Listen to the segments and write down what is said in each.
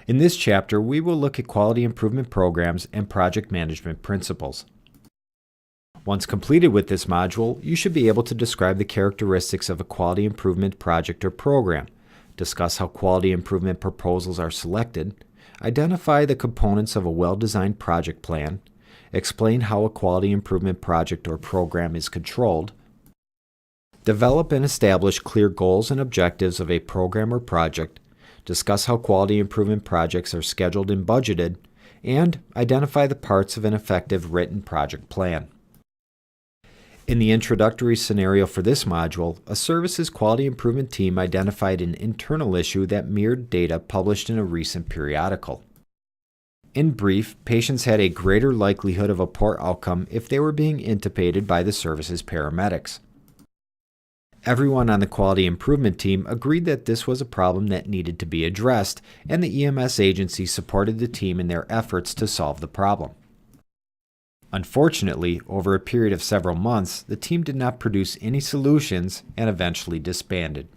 In this chapter, we will look at quality improvement programs and project management principles. Once completed with this module, you should be able to describe the characteristics of a quality improvement project or program, discuss how quality improvement proposals are selected, identify the components of a well-designed project plan, explain how a quality improvement project or program is controlled, develop and establish clear goals and objectives of a program or project, discuss how quality improvement projects are scheduled and budgeted, and identify the parts of an effective written project plan. In the introductory scenario for this module, a services quality improvement team identified an internal issue that mirrored data published in a recent periodical. In brief, patients had a greater likelihood of a poor outcome if they were being intubated by the service's paramedics. Everyone on the quality improvement team agreed that this was a problem that needed to be addressed, and the EMS agency supported the team in their efforts to solve the problem. Unfortunately, over a period of several months, the team did not produce any solutions and eventually disbanded.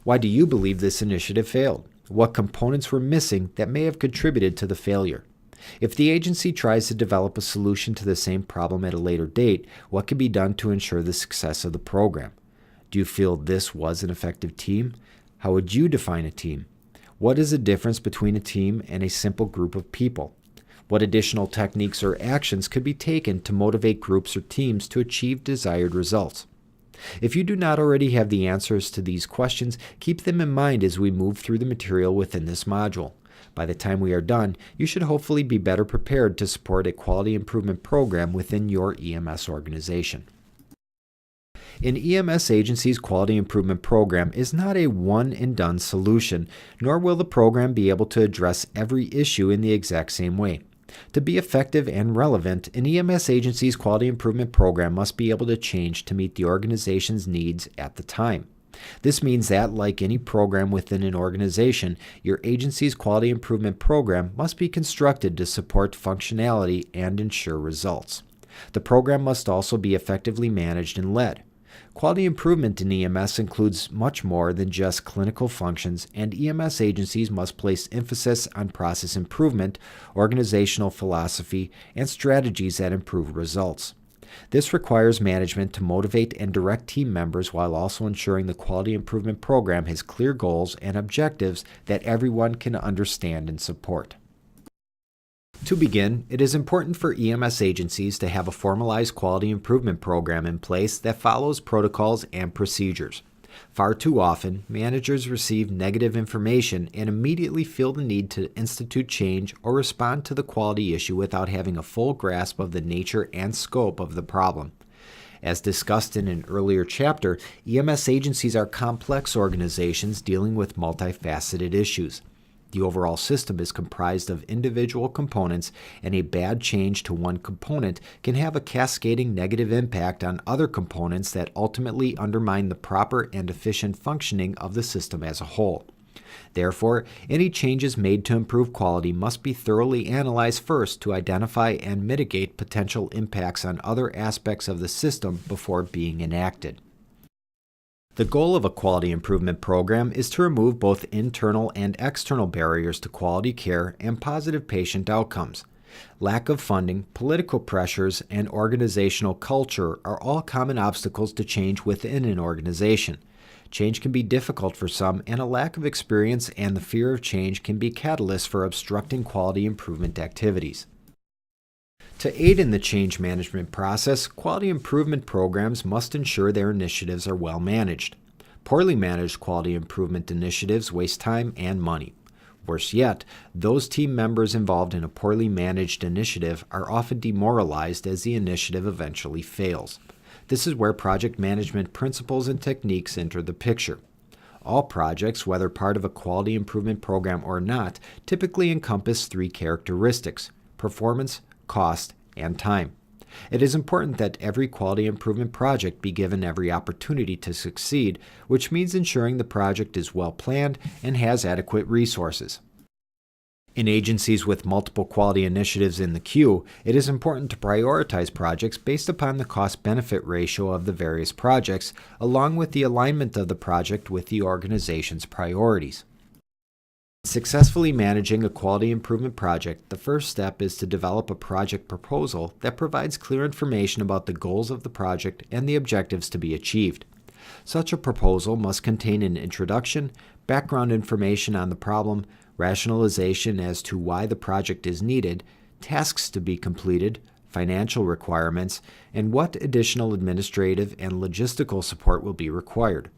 Why do you believe this initiative failed? What components were missing that may have contributed to the failure? If the agency tries to develop a solution to the same problem at a later date, what can be done to ensure the success of the program? Do you feel this was an effective team? How would you define a team? What is the difference between a team and a simple group of people? What additional techniques or actions could be taken to motivate groups or teams to achieve desired results? If you do not already have the answers to these questions, keep them in mind as we move through the material within this module. By the time we are done, you should hopefully be better prepared to support a quality improvement program within your EMS organization. An EMS agency's quality improvement program is not a one-and-done solution, nor will the program be able to address every issue in the exact same way. To be effective and relevant, an EMS agency's quality improvement program must be able to change to meet the organization's needs at the time. This means that, like any program within an organization, your agency's quality improvement program must be constructed to support functionality and ensure results. The program must also be effectively managed and led. Quality improvement in EMS includes much more than just clinical functions, and EMS agencies must place emphasis on process improvement, organizational philosophy, and strategies that improve results. This requires management to motivate and direct team members while also ensuring the quality improvement program has clear goals and objectives that everyone can understand and support. To begin, it is important for EMS agencies to have a formalized quality improvement program in place that follows protocols and procedures. Far too often, managers receive negative information and immediately feel the need to institute change or respond to the quality issue without having a full grasp of the nature and scope of the problem. As discussed in an earlier chapter, EMS agencies are complex organizations dealing with multifaceted issues. The overall system is comprised of individual components, and a bad change to one component can have a cascading negative impact on other components that ultimately undermine the proper and efficient functioning of the system as a whole. Therefore, any changes made to improve quality must be thoroughly analyzed first to identify and mitigate potential impacts on other aspects of the system before being enacted. The goal of a quality improvement program is to remove both internal and external barriers to quality care and positive patient outcomes. Lack of funding, political pressures, and organizational culture are all common obstacles to change within an organization. Change can be difficult for some, and a lack of experience and the fear of change can be catalysts for obstructing quality improvement activities. To aid in the change management process, quality improvement programs must ensure their initiatives are well managed. Poorly managed quality improvement initiatives waste time and money. Worse yet, those team members involved in a poorly managed initiative are often demoralized as the initiative eventually fails. This is where project management principles and techniques enter the picture. All projects, whether part of a quality improvement program or not, typically encompass three characteristics: performance, cost, and time. It is important that every quality improvement project be given every opportunity to succeed, which means ensuring the project is well planned and has adequate resources. In agencies with multiple quality initiatives in the queue, it is important to prioritize projects based upon the cost-benefit ratio of the various projects, along with the alignment of the project with the organization's priorities. In successfully managing a quality improvement project, the first step is to develop a project proposal that provides clear information about the goals of the project and the objectives to be achieved. Such a proposal must contain an introduction, background information on the problem, rationalization as to why the project is needed, tasks to be completed, financial requirements, and what additional administrative and logistical support will be required.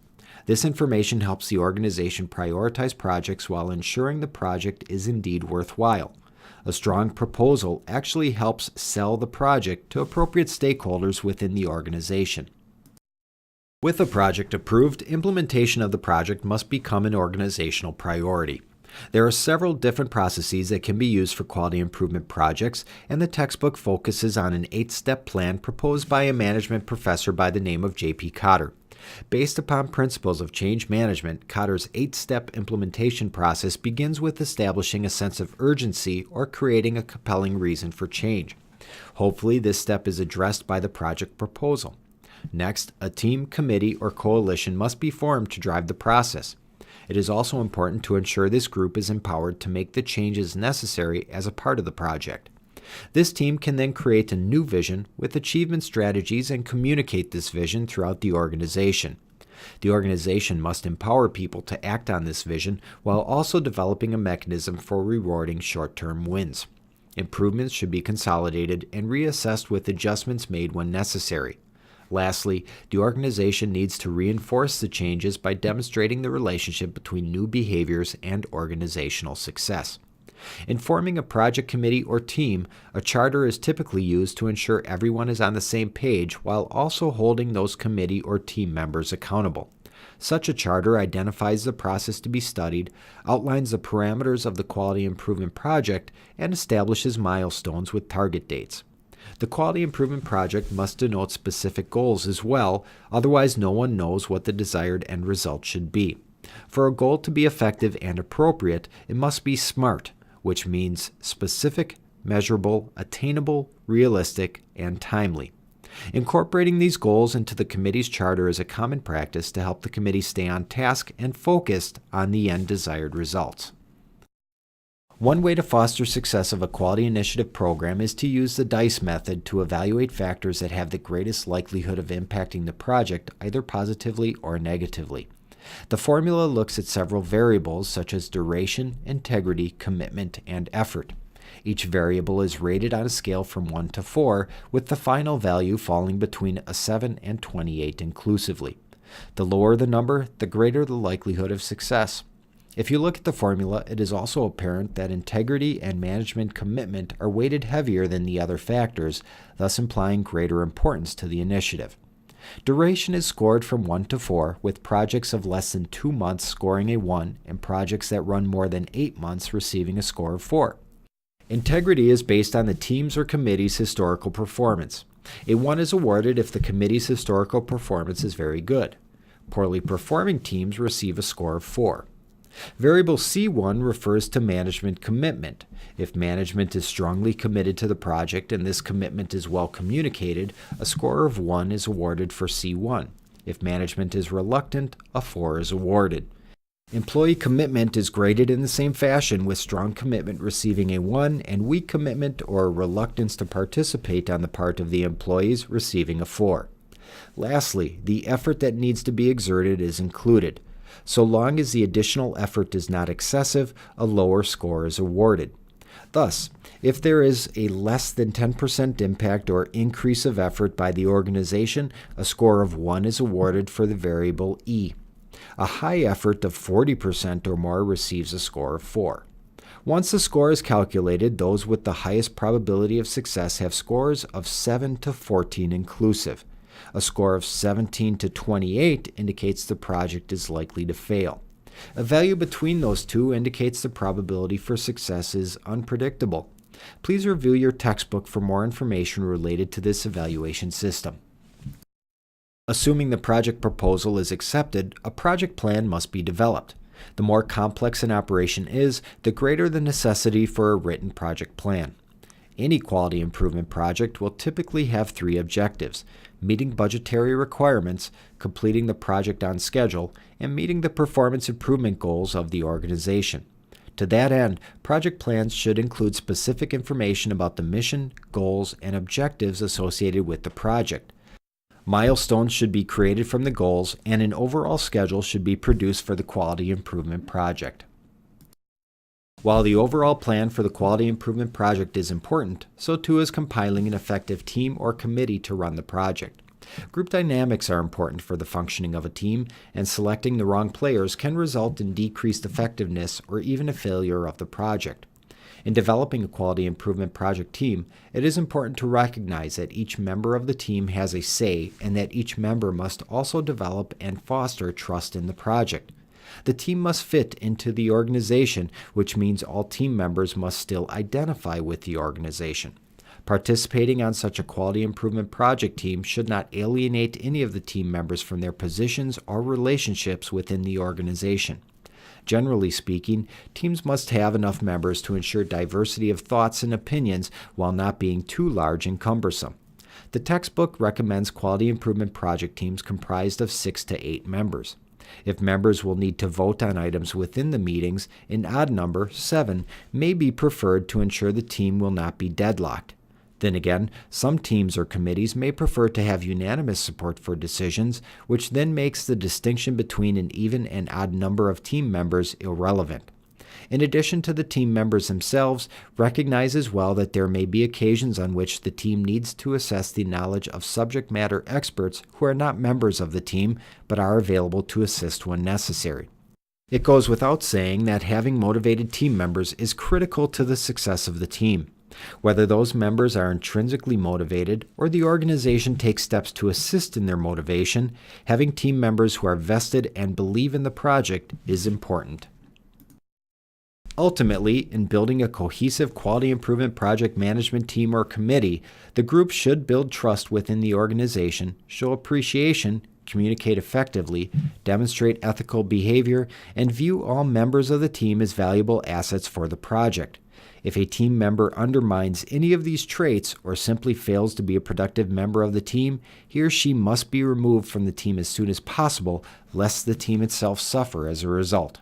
This information helps the organization prioritize projects while ensuring the project is indeed worthwhile. A strong proposal actually helps sell the project to appropriate stakeholders within the organization. With a project approved, implementation of the project must become an organizational priority. There are several different processes that can be used for quality improvement projects, and the textbook focuses on an 8-step plan proposed by a management professor by the name of J.P. Cotter. Based upon principles of change management, Cotter's 8-step implementation process begins with establishing a sense of urgency or creating a compelling reason for change. Hopefully, this step is addressed by the project proposal. Next, a team, committee, or coalition must be formed to drive the process. It is also important to ensure this group is empowered to make the changes necessary as a part of the project. This team can then create a new vision with achievement strategies and communicate this vision throughout the organization. The organization must empower people to act on this vision while also developing a mechanism for rewarding short-term wins. Improvements should be consolidated and reassessed with adjustments made when necessary. Lastly, the organization needs to reinforce the changes by demonstrating the relationship between new behaviors and organizational success. In forming a project committee or team, a charter is typically used to ensure everyone is on the same page while also holding those committee or team members accountable. Such a charter identifies the process to be studied, outlines the parameters of the quality improvement project, and establishes milestones with target dates. The quality improvement project must denote specific goals as well, otherwise no one knows what the desired end result should be. For a goal to be effective and appropriate, it must be SMART, which means specific, measurable, attainable, realistic, and timely. Incorporating these goals into the committee's charter is a common practice to help the committee stay on task and focused on the end desired results. One way to foster success of a quality initiative program is to use the DICE method to evaluate factors that have the greatest likelihood of impacting the project either positively or negatively. The formula looks at several variables such as duration, integrity, commitment, and effort. Each variable is rated on a scale from 1 to 4, with the final value falling between a 7 and 28 inclusively. The lower the number, the greater the likelihood of success. If you look at the formula, it is also apparent that integrity and management commitment are weighted heavier than the other factors, thus implying greater importance to the initiative. Duration is scored from 1 to 4, with projects of less than 2 months scoring a 1 and projects that run more than 8 months receiving a score of 4. Integrity is based on the team's or committee's historical performance. A 1 is awarded if the committee's historical performance is very good. Poorly performing teams receive a score of 4. Variable C1 refers to management commitment. If management is strongly committed to the project and this commitment is well communicated, a score of 1 is awarded for C1. If management is reluctant, a 4 is awarded. Employee commitment is graded in the same fashion, with strong commitment receiving a 1 and weak commitment or reluctance to participate on the part of the employees receiving a 4. Lastly, the effort that needs to be exerted is included. So long as the additional effort is not excessive, a lower score is awarded. Thus, if there is a less than 10% impact or increase of effort by the organization, a score of 1 is awarded for the variable E. A high effort of 40% or more receives a score of 4. Once the score is calculated, those with the highest probability of success have scores of 7 to 14 inclusive. A score of 17 to 28 indicates the project is likely to fail. A value between those two indicates the probability for success is unpredictable. Please review your textbook for more information related to this evaluation system. Assuming the project proposal is accepted, a project plan must be developed. The more complex an operation is, the greater the necessity for a written project plan. Any quality improvement project will typically have 3 objectives: meeting budgetary requirements, completing the project on schedule, and meeting the performance improvement goals of the organization. To that end, project plans should include specific information about the mission, goals, and objectives associated with the project. Milestones should be created from the goals, and an overall schedule should be produced for the quality improvement project. While the overall plan for the quality improvement project is important, so too is compiling an effective team or committee to run the project. Group dynamics are important for the functioning of a team, and selecting the wrong players can result in decreased effectiveness or even a failure of the project. In developing a quality improvement project team, it is important to recognize that each member of the team has a say and that each member must also develop and foster trust in the project. The team must fit into the organization, which means all team members must still identify with the organization. Participating on such a quality improvement project team should not alienate any of the team members from their positions or relationships within the organization. Generally speaking, teams must have enough members to ensure diversity of thoughts and opinions while not being too large and cumbersome. The textbook recommends quality improvement project teams comprised of 6 to 8 members. If members will need to vote on items within the meetings, an odd number, 7, may be preferred to ensure the team will not be deadlocked. Then again, some teams or committees may prefer to have unanimous support for decisions, which then makes the distinction between an even and odd number of team members irrelevant. In addition to the team members themselves, recognize as well that there may be occasions on which the team needs to assess the knowledge of subject matter experts who are not members of the team but are available to assist when necessary. It goes without saying that having motivated team members is critical to the success of the team. Whether those members are intrinsically motivated or the organization takes steps to assist in their motivation, having team members who are vested and believe in the project is important. Ultimately, in building a cohesive quality improvement project management team or committee, the group should build trust within the organization, show appreciation, communicate effectively, demonstrate ethical behavior, and view all members of the team as valuable assets for the project. If a team member undermines any of these traits or simply fails to be a productive member of the team, he or she must be removed from the team as soon as possible, lest the team itself suffer as a result.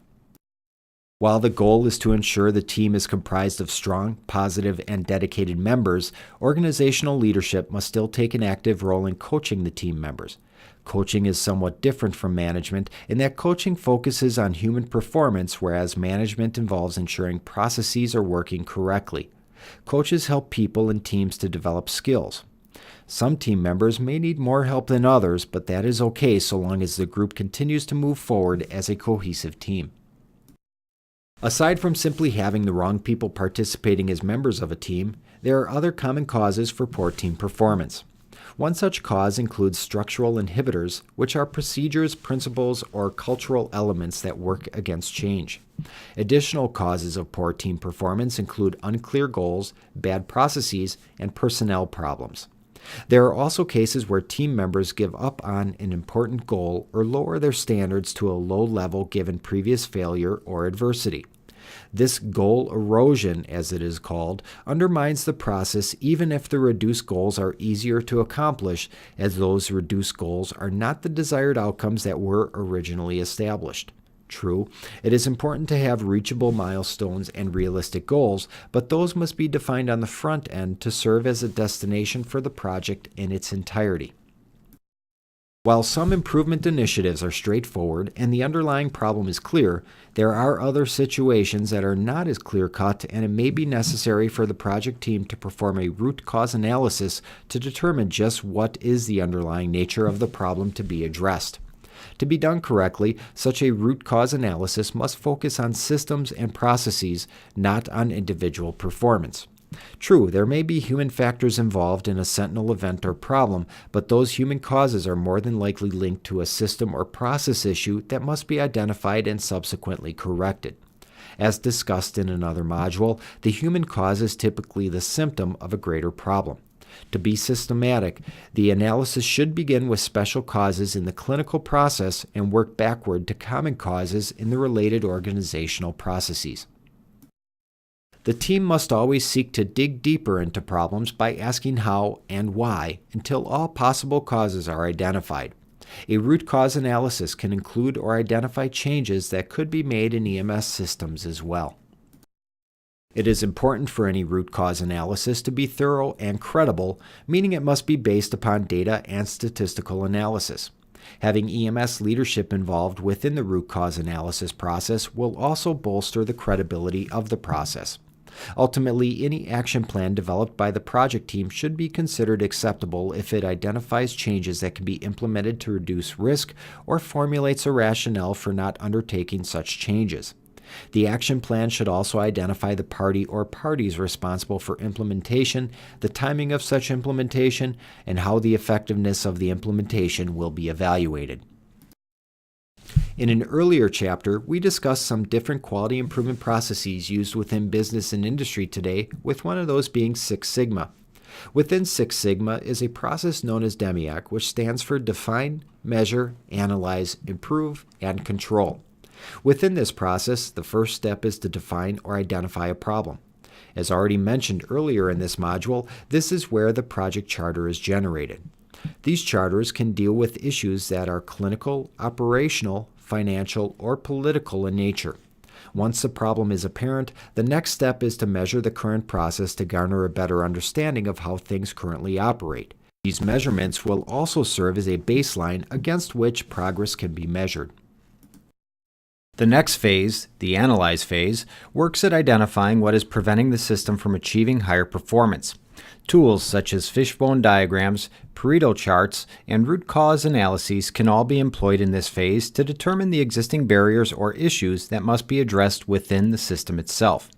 While the goal is to ensure the team is comprised of strong, positive, and dedicated members, organizational leadership must still take an active role in coaching the team members. Coaching is somewhat different from management in that coaching focuses on human performance, whereas management involves ensuring processes are working correctly. Coaches help people and teams to develop skills. Some team members may need more help than others, but that is okay so long as the group continues to move forward as a cohesive team. Aside from simply having the wrong people participating as members of a team, there are other common causes for poor team performance. One such cause includes structural inhibitors, which are procedures, principles, or cultural elements that work against change. Additional causes of poor team performance include unclear goals, bad processes, and personnel problems. There are also cases where team members give up on an important goal or lower their standards to a low level given previous failure or adversity. This goal erosion, as it is called, undermines the process even if the reduced goals are easier to accomplish, as those reduced goals are not the desired outcomes that were originally established. True, it is important to have reachable milestones and realistic goals, but those must be defined on the front end to serve as a destination for the project in its entirety. While some improvement initiatives are straightforward and the underlying problem is clear, there are other situations that are not as clear-cut, and it may be necessary for the project team to perform a root cause analysis to determine just what is the underlying nature of the problem to be addressed. To be done correctly, such a root cause analysis must focus on systems and processes, not on individual performance. True, there may be human factors involved in a sentinel event or problem, but those human causes are more than likely linked to a system or process issue that must be identified and subsequently corrected. As discussed in another module, the human cause is typically the symptom of a greater problem. To be systematic, the analysis should begin with special causes in the clinical process and work backward to common causes in the related organizational processes. The team must always seek to dig deeper into problems by asking how and why until all possible causes are identified. A root cause analysis can include or identify changes that could be made in EMS systems as well. It is important for any root cause analysis to be thorough and credible, meaning it must be based upon data and statistical analysis. Having EMS leadership involved within the root cause analysis process will also bolster the credibility of the process. Ultimately, any action plan developed by the project team should be considered acceptable if it identifies changes that can be implemented to reduce risk or formulates a rationale for not undertaking such changes. The action plan should also identify the party or parties responsible for implementation, the timing of such implementation, and how the effectiveness of the implementation will be evaluated. In an earlier chapter, we discussed some different quality improvement processes used within business and industry today, with one of those being Six Sigma. Within Six Sigma is a process known as DEMIAC, which stands for Define, Measure, Analyze, Improve, and Control. Within this process, the first step is to define or identify a problem. As already mentioned earlier in this module, this is where the project charter is generated. These charters can deal with issues that are clinical, operational, financial, or political in nature. Once the problem is apparent, the next step is to measure the current process to garner a better understanding of how things currently operate. These measurements will also serve as a baseline against which progress can be measured. The next phase, the Analyze phase, works at identifying what is preventing the system from achieving higher performance. Tools such as fishbone diagrams, Pareto charts, and root cause analyses can all be employed in this phase to determine the existing barriers or issues that must be addressed within the system itself.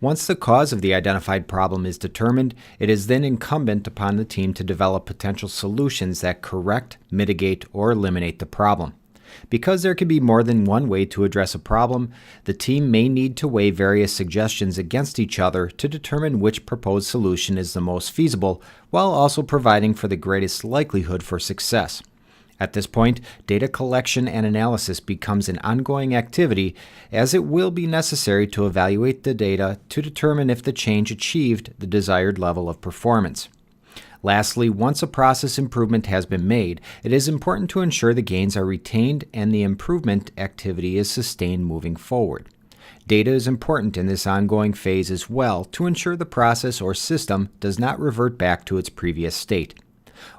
Once the cause of the identified problem is determined, it is then incumbent upon the team to develop potential solutions that correct, mitigate, or eliminate the problem. Because there can be more than one way to address a problem, the team may need to weigh various suggestions against each other to determine which proposed solution is the most feasible, while also providing for the greatest likelihood for success. At this point, data collection and analysis becomes an ongoing activity, as it will be necessary to evaluate the data to determine if the change achieved the desired level of performance. Lastly, once a process improvement has been made, it is important to ensure the gains are retained and the improvement activity is sustained moving forward. Data is important in this ongoing phase as well to ensure the process or system does not revert back to its previous state.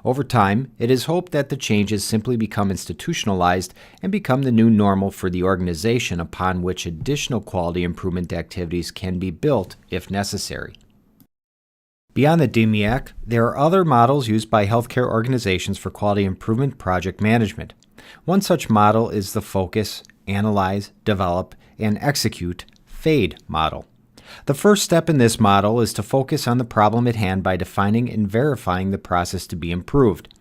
Over time, it is hoped that the changes simply become institutionalized and become the new normal for the organization, upon which additional quality improvement activities can be built if necessary. Beyond the DEMIAC, there are other models used by healthcare organizations for quality improvement project management. One such model is the Focus, Analyze, Develop, and Execute FADE model. The first step in this model is to focus on the problem at hand by defining and verifying the process to be improved.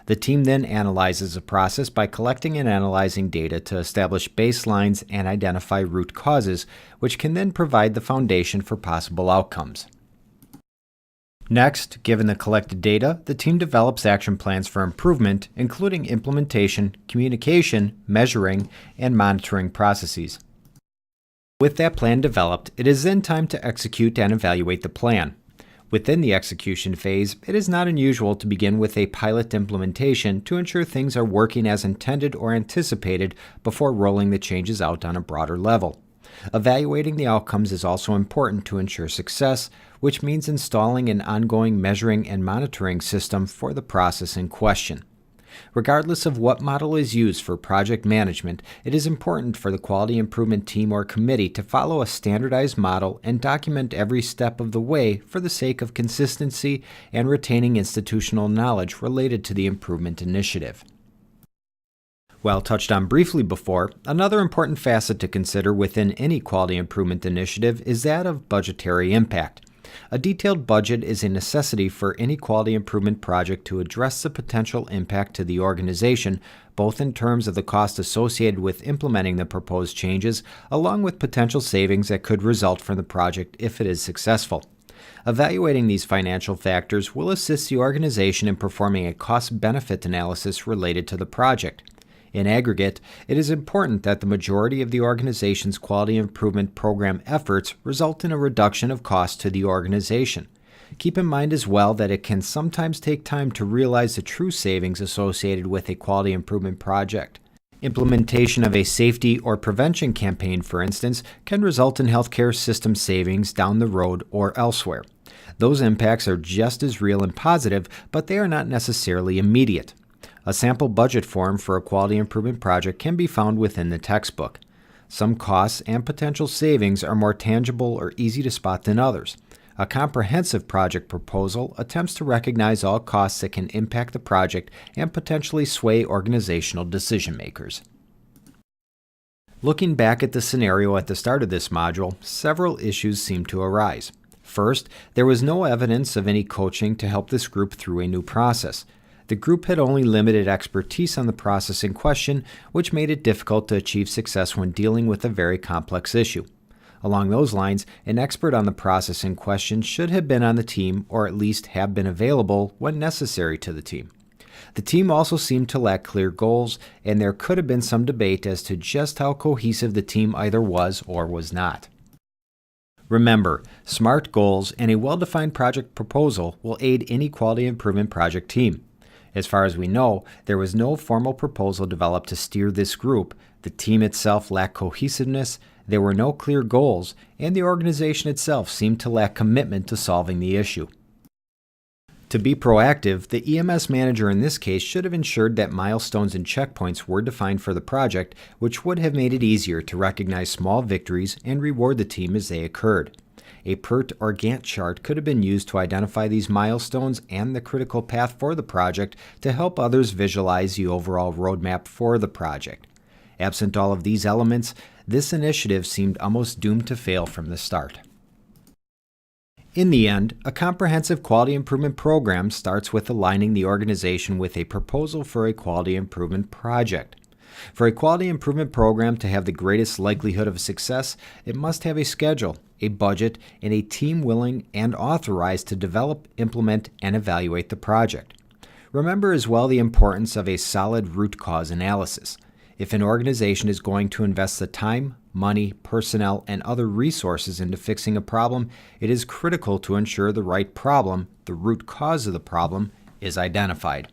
The team then analyzes the process by collecting and analyzing data to establish baselines and identify root causes, which can then provide the foundation for possible outcomes. Next, given the collected data, the team develops action plans for improvement, including implementation, communication, measuring, and monitoring processes. With that plan developed, it is then time to execute and evaluate the plan. Within the execution phase, it is not unusual to begin with a pilot implementation to ensure things are working as intended or anticipated before rolling the changes out on a broader level. Evaluating the outcomes is also important to ensure success, which means installing an ongoing measuring and monitoring system for the process in question. Regardless of what model is used for project management, it is important for the quality improvement team or committee to follow a standardized model and document every step of the way for the sake of consistency and retaining institutional knowledge related to the improvement initiative. While touched on briefly before, another important facet to consider within any quality improvement initiative is that of budgetary impact. A detailed budget is a necessity for any quality improvement project to address the potential impact to the organization, both in terms of the cost associated with implementing the proposed changes, along with potential savings that could result from the project if it is successful. Evaluating these financial factors will assist the organization in performing a cost-benefit analysis related to the project. In aggregate, it is important that the majority of the organization's quality improvement program efforts result in a reduction of cost to the organization. Keep in mind as well that it can sometimes take time to realize the true savings associated with a quality improvement project. Implementation of a safety or prevention campaign, for instance, can result in healthcare system savings down the road or elsewhere. Those impacts are just as real and positive, but they are not necessarily immediate. A sample budget form for a quality improvement project can be found within the textbook. Some costs and potential savings are more tangible or easy to spot than others. A comprehensive project proposal attempts to recognize all costs that can impact the project and potentially sway organizational decision makers. Looking back at the scenario at the start of this module, several issues seem to arise. First, there was no evidence of any coaching to help this group through a new process. The group had only limited expertise on the process in question, which made it difficult to achieve success when dealing with a very complex issue. Along those lines, an expert on the process in question should have been on the team or at least have been available when necessary to the team. The team also seemed to lack clear goals, and there could have been some debate as to just how cohesive the team either was or was not. Remember, SMART goals and a well-defined project proposal will aid any quality improvement project team. As far as we know, there was no formal proposal developed to steer this group. The team itself lacked cohesiveness, there were no clear goals, and the organization itself seemed to lack commitment to solving the issue. To be proactive, the EMS manager in this case should have ensured that milestones and checkpoints were defined for the project, which would have made it easier to recognize small victories and reward the team as they occurred. A PERT or Gantt chart could have been used to identify these milestones and the critical path for the project to help others visualize the overall roadmap for the project. Absent all of these elements, this initiative seemed almost doomed to fail from the start. In the end, a comprehensive quality improvement program starts with aligning the organization with a proposal for a quality improvement project. For a quality improvement program to have the greatest likelihood of success, it must have a schedule, a budget, and a team willing and authorized to develop, implement, and evaluate the project. Remember as well the importance of a solid root cause analysis. If an organization is going to invest the time, money, personnel, and other resources into fixing a problem, it is critical to ensure the right problem, the root cause of the problem, is identified.